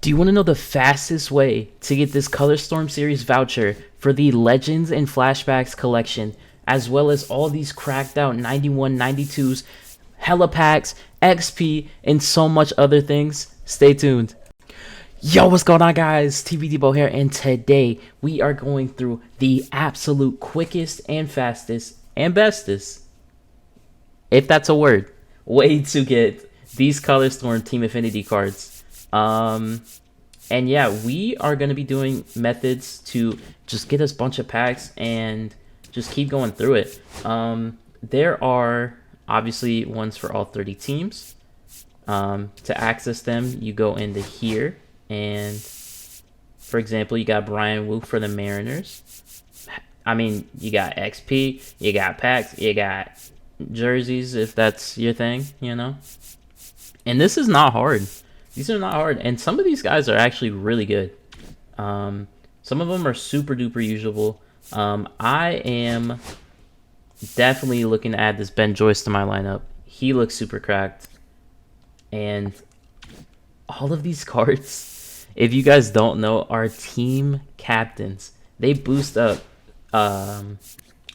Do you want to know the fastest way to get this Color Storm Series voucher for the Legends and Flashbacks collection, as well as all these cracked out 91, 92s, hella packs, XP, and so much other things? Stay tuned. Yo, what's going on, guys? Deebo here, and today we are going through the absolute quickest and fastest and bestest, if that's a word, way to get these Color Storm Team Affinity cards. And yeah, we are going to be doing methods to just get us a bunch of packs and just keep going through it. There are obviously ones for all 30 teams. To access them, you go into here, and for example, you got Brian Wu for the Mariners. I mean, you got XP, you got packs, you got jerseys, if that's your thing, you know. And this is not hard. These are not hard, and some of these guys are actually really good. Some of them are super duper usable. I am definitely looking to add this Ben Joyce to my lineup. He looks super cracked. And all of these cards, if you guys don't know, are team captains. They boost up all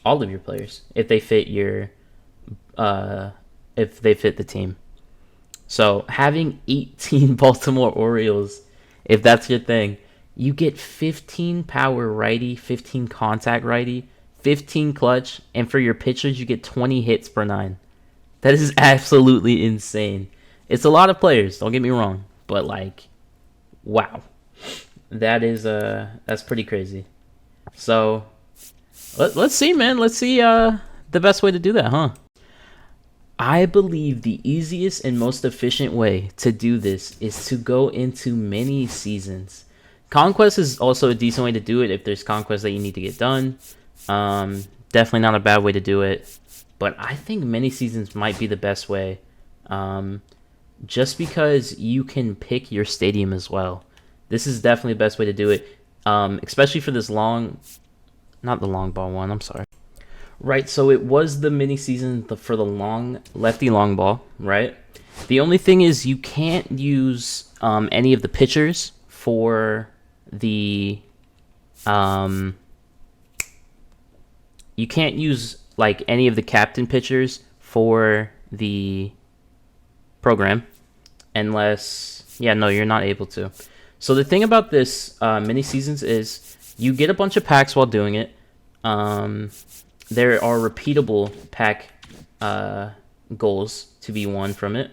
of your players if they fit your if they fit the team. So having 18 Baltimore Orioles, if that's your thing, you get 15 power righty, 15 contact righty, 15 clutch, and for your pitchers, you get 20 hits per 9. That is absolutely insane. It's a lot of players, don't get me wrong, but like, wow. That is that's pretty crazy. So let's see, man. Let's see the best way to do that, huh? I believe the easiest and most efficient way to do this is to go into mini seasons. Conquest is also a decent way to do it if there's conquests that you need to get done. Definitely not a bad way to do it. But I think mini seasons might be the best way. Just because you can pick your stadium as well. This is definitely the best way to do it. Especially for this not the long ball one, I'm sorry. Right, so it was the mini season for the lefty long ball, right? The only thing is you can't use any of the pitchers for the you can't use like any of the captain pitchers for the program unless you're not able to. So the thing about this mini seasons is you get a bunch of packs while doing it. There are repeatable pack goals to be won from it.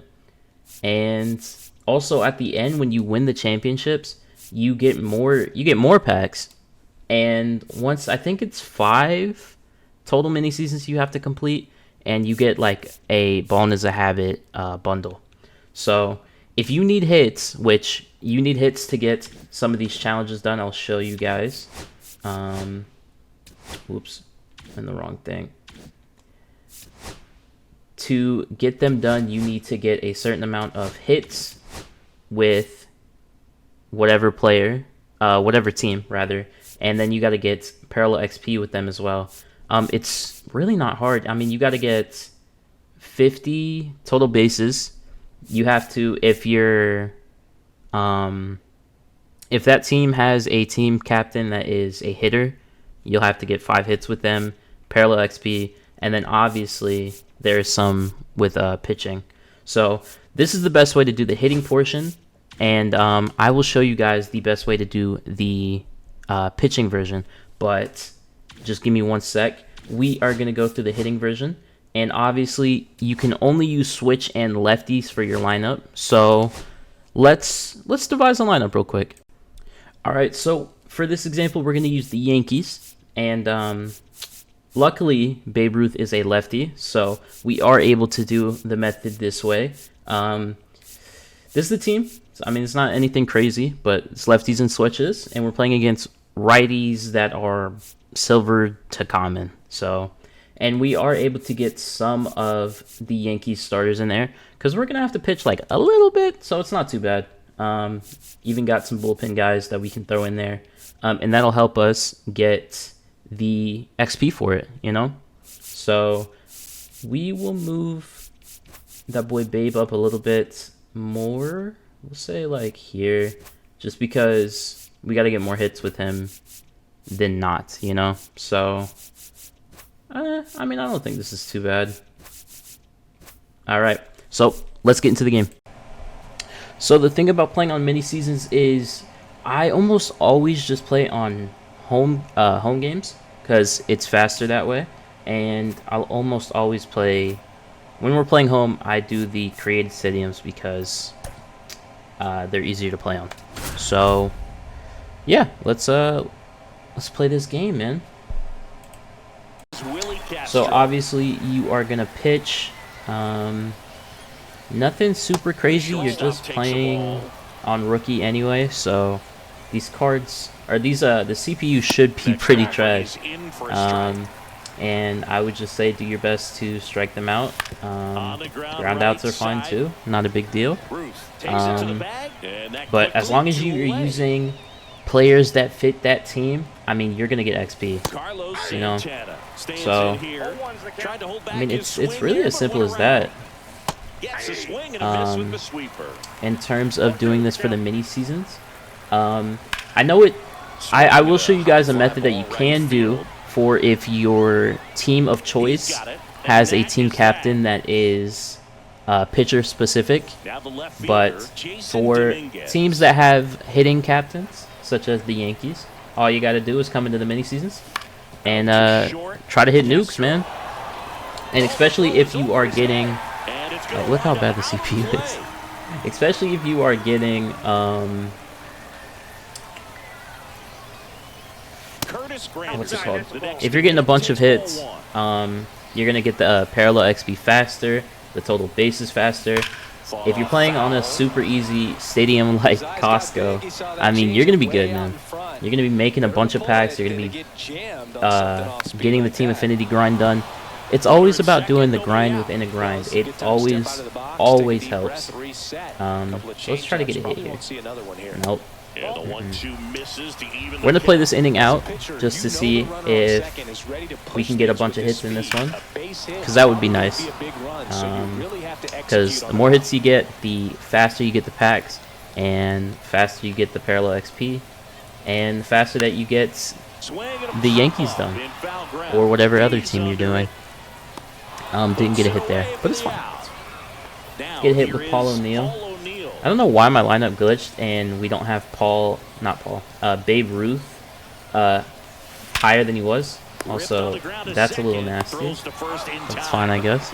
And also at the end, when you win the championships, you get more packs. And once, I think it's 5 total mini seasons you have to complete, and you get like a Ball is a Habit bundle. So if you need hits, which you need hits to get some of these challenges done, I'll show you guys. Whoops. And the wrong thing. To get them done, you need to get a certain amount of hits with whatever player, whatever team rather, and then you got to get parallel XP with them as well. It's really not hard. I mean, you got to get 50 total bases. You have to, if that team has a team captain that is a hitter, you'll have to get 5 hits with them, parallel XP, and then obviously there's some with pitching. So this is the best way to do the hitting portion, and I will show you guys the best way to do the pitching version, but just give me one sec. We are going to go through the hitting version, and obviously you can only use switch and lefties for your lineup. So let's devise a lineup real quick. All right, so for this example, we're going to use the Yankees. And luckily, Babe Ruth is a lefty, so we are able to do the method this way. This is the team. I mean, it's not anything crazy, but it's lefties and switches, and we're playing against righties that are silver to common. So, and we are able to get some of the Yankees starters in there because we're gonna have to pitch like a little bit, so it's not too bad. Even got some bullpen guys that we can throw in there, and that'll help us get the XP for it, you know. So we will move that boy Babe up a little bit more. We'll say like here. just because we got to get more hits with him than not, you know? So, I mean, I don't think this is too bad. All right, so let's get into the game. So the thing about playing on mini seasons is I almost always just play on home games because it's faster that way, and I'll almost always play when we're playing home. I do the created stadiums because they're easier to play on. So yeah, let's play this game, man. So obviously you are gonna pitch. Nothing super crazy. You're just playing on rookie anyway, so these cards are the CPU should be pretty trash. And I would just say do your best to strike them out. Ground outs are fine too, not a big deal. But as long as you're using players that fit that team, I mean, you're gonna get XP, you know. So I mean, it's really as simple as that. In terms of doing this for the mini seasons, I know it. I will show you guys a method that you can do for if your team of choice has a team captain that is pitcher specific. But for teams that have hitting captains, such as the Yankees, all you got to do is come into the mini seasons and try to hit nukes, man. And especially if you are getting, look how bad the CPU is. Especially if you are getting what's it called? If you're getting a bunch of hits, you're gonna get the parallel XP faster, the total bases faster. If you're playing on a super easy stadium like Costco, I mean, you're gonna be good, man. You're gonna be making a bunch of packs. You're gonna be getting the team affinity grind done. It's always about doing the grind within a grind. It always helps. Let's try to get a hit here. Nope. We're going to play this inning out just to see if we can get a bunch of hits in this one, because that would be nice. Because the more hits you get, the faster you get the packs, and faster you get the parallel XP, and the faster that you get the Yankees done, or whatever other team you're doing. Didn't get a hit there, but it's fine. Get a hit with Paul O'Neill. I don't know why my lineup glitched and we don't have Babe Ruth higher than he was. Also, that's a little nasty. That's fine, I guess.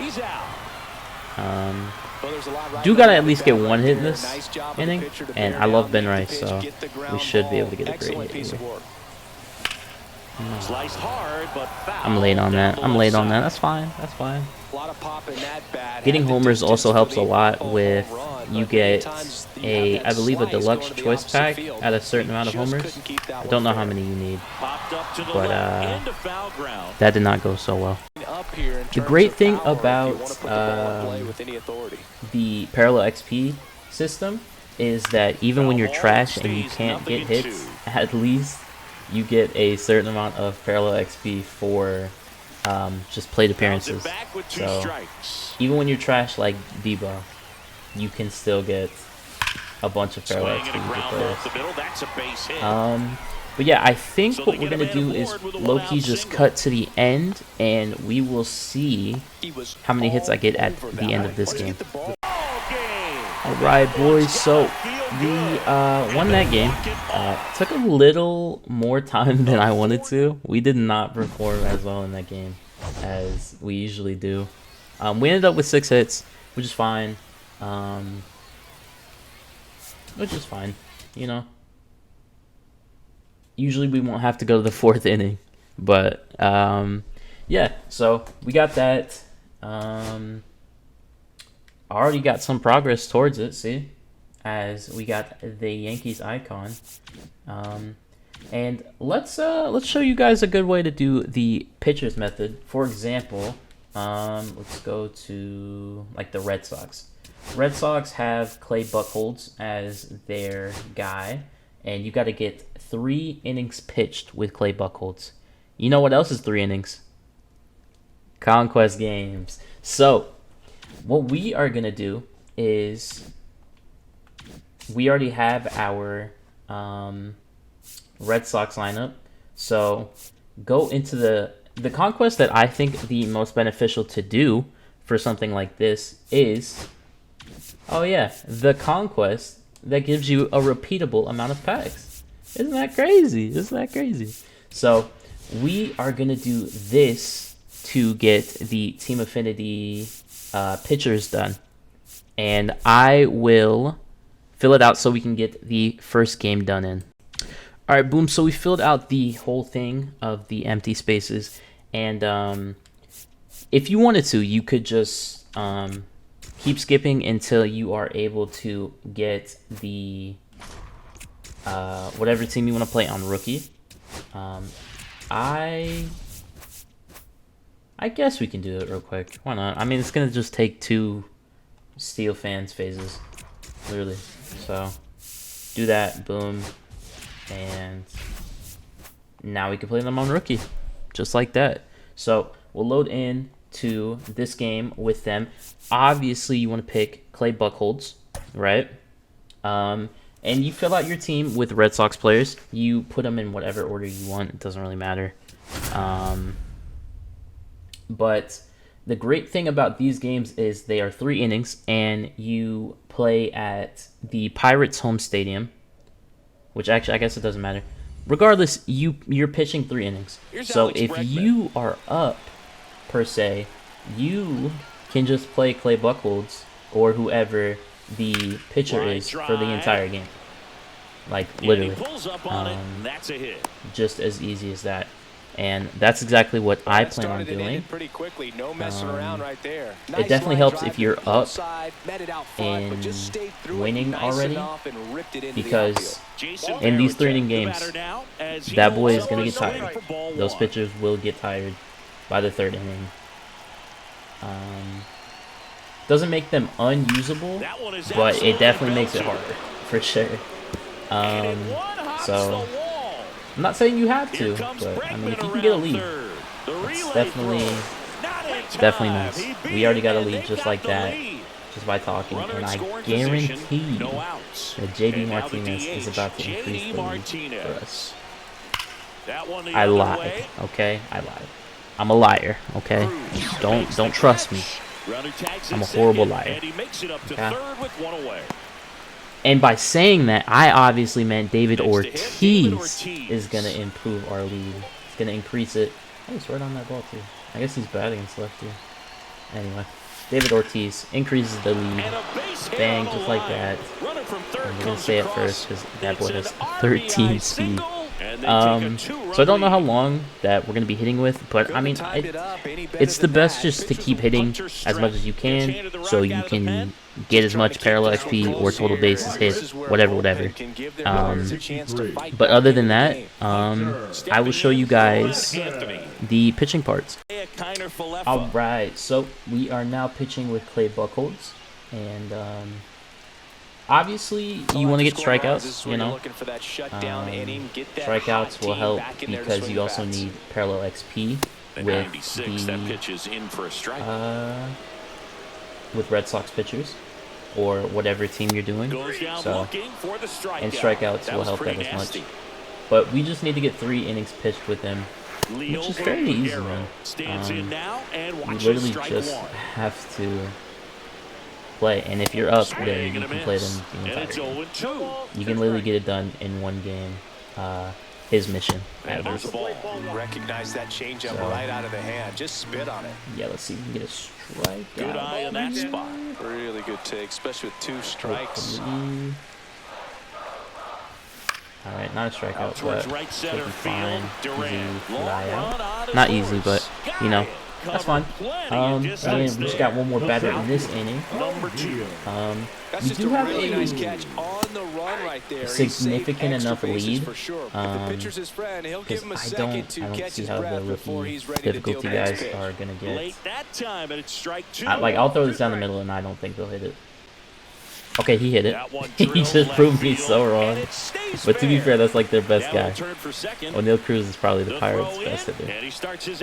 Do gotta at least get one hit in this inning, and I love Ben Rice, so we should be able to get a great hit here. I'm late on that. That's fine. Getting homers also helps a lot with you get I believe a deluxe choice pack at a certain amount of homers. I don't know how many you need, but that did not go so well. The great thing about the parallel XP system is that even when you're trash and you can't get hits, at least you get a certain amount of parallel XP for just plate appearances. So even when you're trash like Deebo, you can still get a bunch of parallel XP. But yeah, I think what we're gonna do is low-key just cut to the end, and we will see how many hits I get at the end of this game. Alright, boys, so we won that game. Took a little more time than I wanted to. We did not perform as well in that game as we usually do. We ended up with 6 hits, which is fine. You know. Usually we won't have to go to the 4th inning, but yeah. So we got that. Already got some progress towards it. See, as we got the Yankees icon. And let's show you guys a good way to do the pitchers method. For example, let's go to like the Red Sox. Red Sox have Clay Buchholz as their guy, and you got to get 3 innings pitched with Clay Buchholz. You know what else is 3 innings? Conquest games. So what we are gonna do is we already have our Red Sox lineup. So go into the conquest that I think the most beneficial to do for something like this is, oh yeah, the conquest that gives you a repeatable amount of packs. Isn't that crazy? Isn't that crazy? So we are gonna do this to get the Team Affinity pitchers done, and I will fill it out so we can get the first game done in. All right, boom. So we filled out the whole thing of the empty spaces, and if you wanted to, you could just keep skipping until you are able to get the whatever team you want to play on rookie. I guess we can do it real quick. Why not? I mean, it's gonna just take 2 Steel Fans phases, literally. So do that, boom, and now we can play them on rookie, just like that. So we'll load in to this game with them. Obviously, you want to pick Clay Buchholz, right? And you fill out your team with Red Sox players. You put them in whatever order you want. It doesn't really matter. But the great thing about these games is they are 3 innings, and you play at the Pirates' home stadium, which actually I guess it doesn't matter. Regardless, you're pitching 3 innings. So if you are up, per se, you can just play Clay Buchholz or whoever the pitcher is for the entire game. Like, literally. Just as easy as that. And that's exactly what I plan on doing. It definitely helps if you're up and winning already, because in these 3-inning games, that boy is going to get tired. Those pitchers will get tired by the 3rd inning. Doesn't make them unusable, but it definitely makes it harder, for sure. So I'm not saying you have to, but I mean, if you can get a lead, it's definitely nice. We already got a lead just like that, just by talking, and I guarantee that JD Martinez is about to increase the lead for us. I lied, okay? I lied. I'm a liar, okay? Don't trust me. I'm a horrible liar. Okay? And by saying that, I obviously meant David Ortiz is going to improve our lead. It's going to increase it. Oh, he's right on that ball, too. I guess he's batting against lefty. Anyway, David Ortiz increases the lead. Bang, just like that. I'm going to say it first because that boy has 13 speed. So I don't know how long that we're going to be hitting with, but I mean, it's the best just to keep hitting as much as you can, so you can get as much parallel XP or total bases hit, whatever. But other than that, I will show you guys the pitching parts. Alright, so we are now pitching with Clay Buchholz, and obviously, you want to get strikeouts, you know. Strikeouts will help because you also need parallel XP with Red Sox pitchers or whatever team you're doing. So, and strikeouts will help that as much. But we just need to get 3 innings pitched with him, which is fairly easy, man. We literally just have to play, and if you're up, then you can play them the entire game. You can literally get it done in 1 game. His mission, at least. Recognize that changeup right out of the hand. Just spit on it. Yeah, let's see if we can get a strike. Good eye on that spot. Really good take, especially with 2 strikes. All right, not a strikeout, but should be fine. Easy fly out. Not easy, but you know. That's fine. And we just got 1 more batter in this inning. We do have a significant enough lead. Because I don't see how the rookie difficulty guys are gonna get. I'll throw this down the middle, and I don't think they'll hit it. Okay, he hit it. He just proved me so wrong. But to be fair, that's like their best guy. O'Neal Cruz is probably the Pirates' best hitter.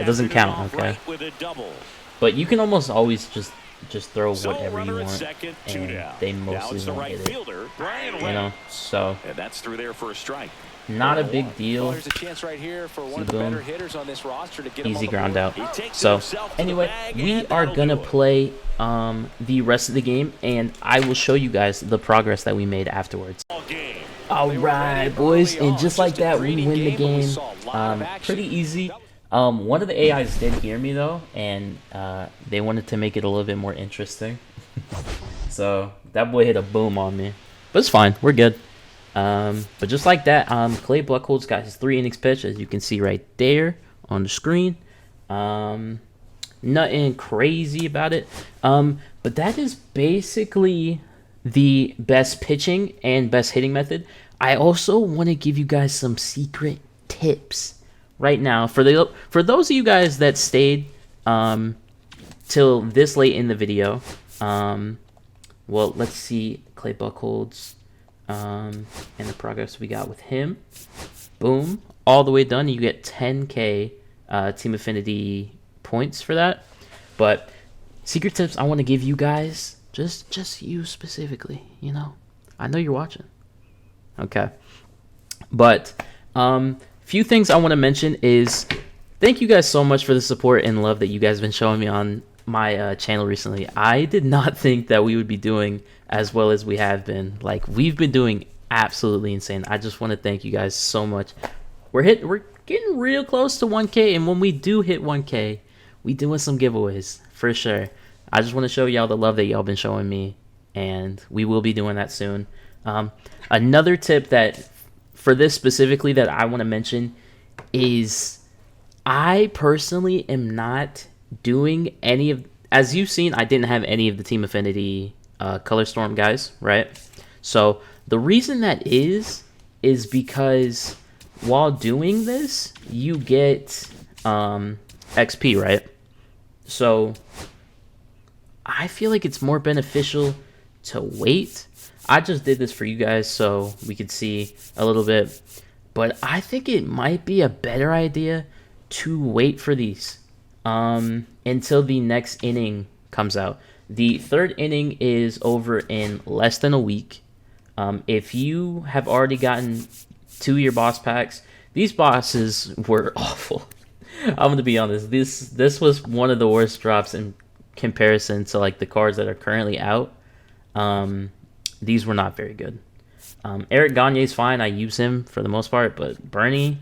It doesn't count, okay? But you can almost always just just throw whatever you want, and they mostly won't hit it. You know, so and that's through there for a strike. not a big deal. Well, there's a chance right here for one of the better hitters on this roster to get Easy ground out. So anyway, we are gonna play the rest of the game, and I will show you guys the progress that we made afterwards. All right, boys, and just like that, we win the game. Pretty easy. One of the AIs did hear me though, and they wanted to make it a little bit more interesting. So that boy hit a boom on me, but it's fine. We're good. But just like that, Clay Buchholz got his 3 innings pitch, as you can see right there on the screen. Nothing crazy about it. But that is basically the best pitching and best hitting method. I also want to give you guys some secret tips right now for those of you guys that stayed till this late in the video. Well, let's see Clay Buchholz and the progress we got with him. Boom, all the way done. You get 10K Team Affinity points for that. But secret tips I want to give you guys, just you specifically, you know. I know you're watching. Okay. But few things I want to mention is thank you guys so much for the support and love that you guys have been showing me on my channel recently. I did not think that we would be doing as well as we have been. Like, we've been doing absolutely insane. I just want to thank you guys so much. We're getting real close to 1K, and when we do hit 1K, we doing some giveaways for sure. I just want to show y'all the love that y'all been showing me, and we will be doing that soon. Another tip that for this specifically that I want to mention is I personally am not doing any of, as you've seen, I didn't have any of the Team Affinity Color Storm guys, right? So the reason that is because while doing this, you get XP, right? So I feel like it's more beneficial to wait. I just did this for you guys so we could see a little bit, but I think it might be a better idea to wait for these until the next inning comes out. The 3rd inning is over in less than a week. If you have already gotten 2 of your boss packs, these bosses were awful. I'm gonna be honest. This was one of the worst drops in comparison to like the cards that are currently out. These were not very good. Eric Gagne's fine. I use him for the most part, but Bernie,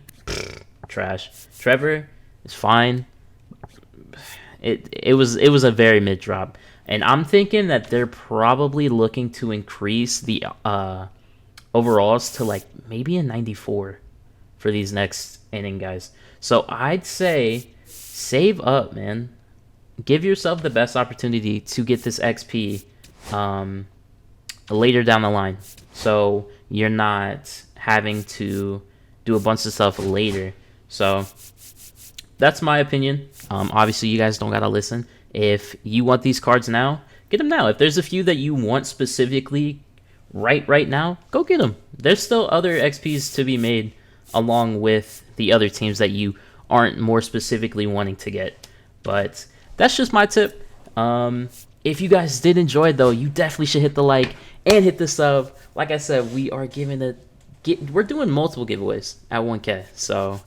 trash. Trevor is fine. It was a very mid drop, and I'm thinking that they're probably looking to increase the overalls to like maybe a 94 for these next inning guys. So I'd say save up, man. Give yourself the best opportunity to get this XP later down the line, so you're not having to do a bunch of stuff later. So that's my opinion. Obviously, you guys don't gotta listen. If you want these cards now, get them now. If there's a few that you want specifically right now, go get them. There's still other XPs to be made along with the other teams that you aren't more specifically wanting to get. But that's just my tip. If you guys did enjoy it, though, you definitely should hit the like and hit the sub. Like I said, we are we're doing multiple giveaways at 1K, so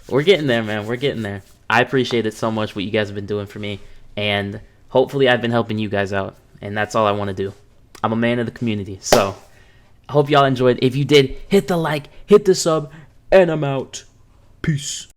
we're getting there, man. We're getting there. I appreciate it so much what you guys have been doing for me, and hopefully I've been helping you guys out, and that's all I want to do. I'm a man of the community, so I hope y'all enjoyed. If you did, hit the like, hit the sub, and I'm out. Peace.